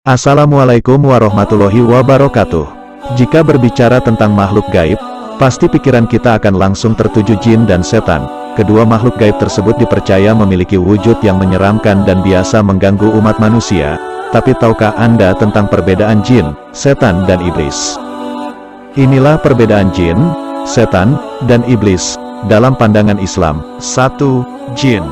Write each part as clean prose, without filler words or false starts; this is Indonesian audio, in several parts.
Assalamualaikum warahmatullahi wabarakatuh. Jika berbicara tentang makhluk gaib, pasti pikiran kita akan langsung tertuju jin dan setan. Kedua makhluk gaib tersebut dipercaya memiliki wujud yang menyeramkan dan biasa mengganggu umat manusia. Tapi tahukah Anda tentang perbedaan jin, setan, dan iblis? Inilah perbedaan jin, setan, dan iblis dalam pandangan Islam. 1. Jin.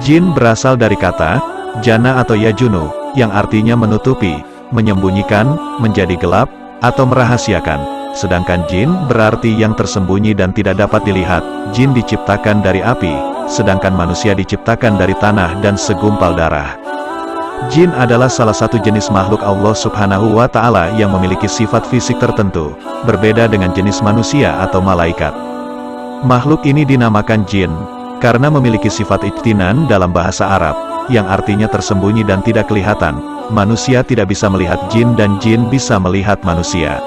Jin berasal dari kata jana atau yajunu, yang artinya menutupi, menyembunyikan, menjadi gelap, atau merahasiakan. Sedangkan jin berarti yang tersembunyi dan tidak dapat dilihat. Jin diciptakan dari api, sedangkan manusia diciptakan dari tanah dan segumpal darah. Jin adalah salah satu jenis makhluk Allah Subhanahu wa Ta'ala yang memiliki sifat fisik tertentu, berbeda dengan jenis manusia atau malaikat. Makhluk ini dinamakan jin karena memiliki sifat ijtinan dalam bahasa Arab, yang artinya tersembunyi dan tidak kelihatan. Manusia tidak bisa melihat jin dan jin bisa melihat manusia.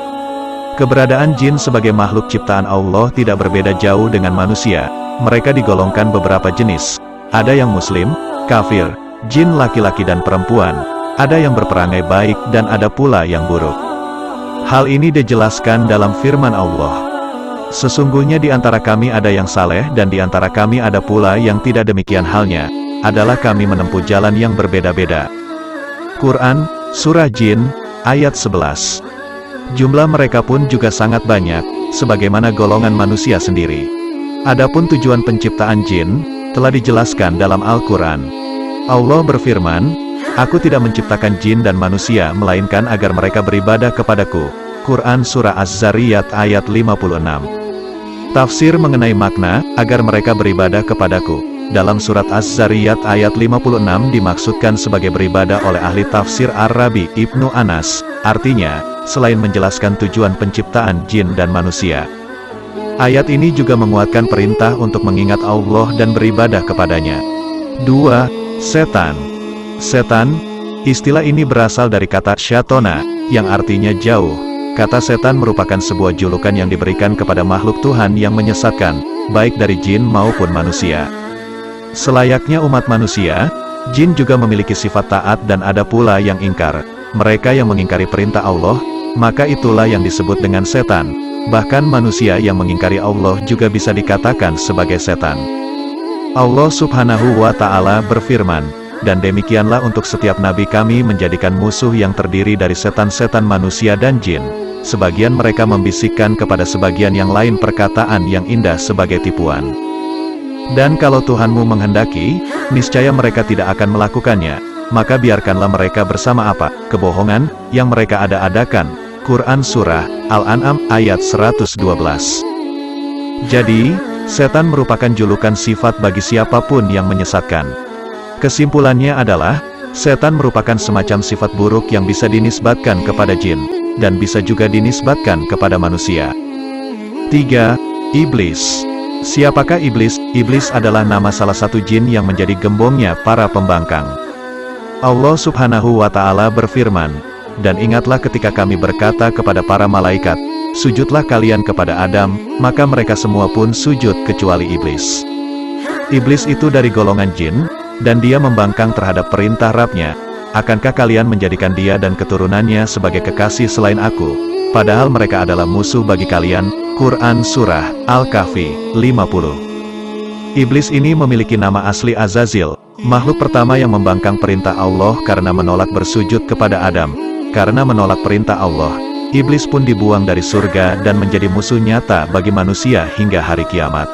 Keberadaan jin sebagai makhluk ciptaan Allah tidak berbeda jauh dengan manusia. Mereka digolongkan beberapa jenis. Ada yang muslim, kafir, jin laki-laki dan perempuan, ada yang berperangai baik dan ada pula yang buruk. Hal ini dijelaskan dalam firman Allah. Sesungguhnya di antara kami ada yang saleh dan di antara kami ada pula yang tidak demikian halnya, adalah kami menempuh jalan yang berbeda-beda. Quran, Surah Jin, ayat 11. Jumlah mereka pun juga sangat banyak, sebagaimana golongan manusia sendiri. Adapun tujuan penciptaan jin, telah dijelaskan dalam Al-Quran. Allah berfirman, "Aku tidak menciptakan jin dan manusia melainkan agar mereka beribadah kepadaku." Quran Surah Az-Zariyat ayat 56. Tafsir mengenai makna, agar mereka beribadah kepadaku, dalam surat Az-Zariyat ayat 56 dimaksudkan sebagai beribadah oleh ahli tafsir Ar-Rabi Ibnu Anas, artinya, selain menjelaskan tujuan penciptaan jin dan manusia. Ayat ini juga menguatkan perintah untuk mengingat Allah dan beribadah kepadanya. 2. Setan. Setan, istilah ini berasal dari kata syatona, yang artinya jauh. Kata setan merupakan sebuah julukan yang diberikan kepada makhluk Tuhan yang menyesatkan, baik dari jin maupun manusia. Selayaknya umat manusia, jin juga memiliki sifat taat dan ada pula yang ingkar. Mereka yang mengingkari perintah Allah, maka itulah yang disebut dengan setan. Bahkan manusia yang mengingkari Allah juga bisa dikatakan sebagai setan. Allah Subhanahu wa Ta'ala berfirman, "Dan demikianlah untuk setiap nabi kami menjadikan musuh yang terdiri dari setan-setan manusia dan jin. Sebagian mereka membisikkan kepada sebagian yang lain perkataan yang indah sebagai tipuan. Dan kalau Tuhanmu menghendaki, niscaya mereka tidak akan melakukannya, maka biarkanlah mereka bersama apa? Kebohongan, yang mereka ada-adakan." Quran Surah Al-An'am ayat 112. Jadi, setan merupakan julukan sifat bagi siapapun yang menyesatkan. Kesimpulannya adalah, setan merupakan semacam sifat buruk yang bisa dinisbatkan kepada jin, dan bisa juga dinisbatkan kepada manusia. 3. Iblis. Siapakah iblis? Iblis adalah nama salah satu jin yang menjadi gembongnya para pembangkang. Allah Subhanahu wa Ta'ala berfirman, "Dan ingatlah ketika kami berkata kepada para malaikat, sujudlah kalian kepada Adam, maka mereka semua pun sujud kecuali iblis." Iblis itu dari golongan jin, dan dia membangkang terhadap perintah Rabb-Nya. "Akankah kalian menjadikan dia dan keturunannya sebagai kekasih selain aku, padahal mereka adalah musuh bagi kalian?" Quran Surah Al-Kahfi 50. Iblis ini memiliki nama asli Azazil, makhluk pertama yang membangkang perintah Allah karena menolak bersujud kepada Adam. Karena menolak perintah Allah, iblis pun dibuang dari surga dan menjadi musuh nyata bagi manusia hingga hari kiamat.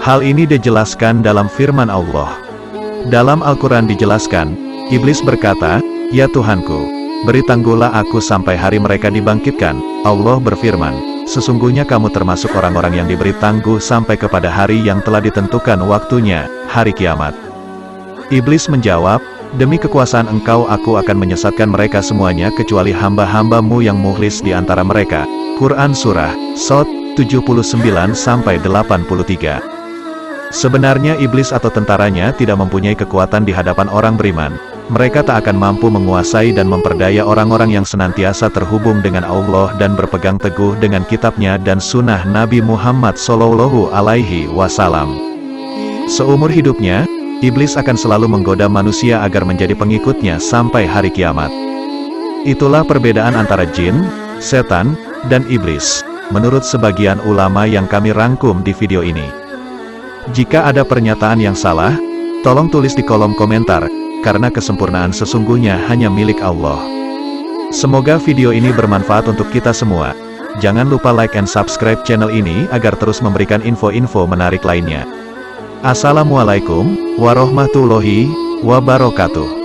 Hal ini dijelaskan dalam firman Allah. Dalam Al-Quran dijelaskan, iblis berkata, "Ya Tuhanku, beri tangguhlah aku sampai hari mereka dibangkitkan." Allah berfirman, "Sesungguhnya kamu termasuk orang-orang yang diberi tangguh sampai kepada hari yang telah ditentukan waktunya, hari kiamat." Iblis menjawab, "Demi kekuasaan engkau aku akan menyesatkan mereka semuanya kecuali hamba-hambamu yang mukhlis di antara mereka." Quran Surah Shad 79-83. Sebenarnya iblis atau tentaranya tidak mempunyai kekuatan di hadapan orang beriman. Mereka tak akan mampu menguasai dan memperdaya orang-orang yang senantiasa terhubung dengan Allah dan berpegang teguh dengan kitabnya dan sunnah Nabi Muhammad SAW. Seumur hidupnya, iblis akan selalu menggoda manusia agar menjadi pengikutnya sampai hari kiamat. Itulah perbedaan antara jin, setan, dan iblis, menurut sebagian ulama yang kami rangkum di video ini. Jika ada pernyataan yang salah, tolong tulis di kolom komentar, karena kesempurnaan sesungguhnya hanya milik Allah. Semoga video ini bermanfaat untuk kita semua. Jangan lupa like and subscribe channel ini agar terus memberikan info-info menarik lainnya. Assalamualaikum warahmatullahi wabarakatuh.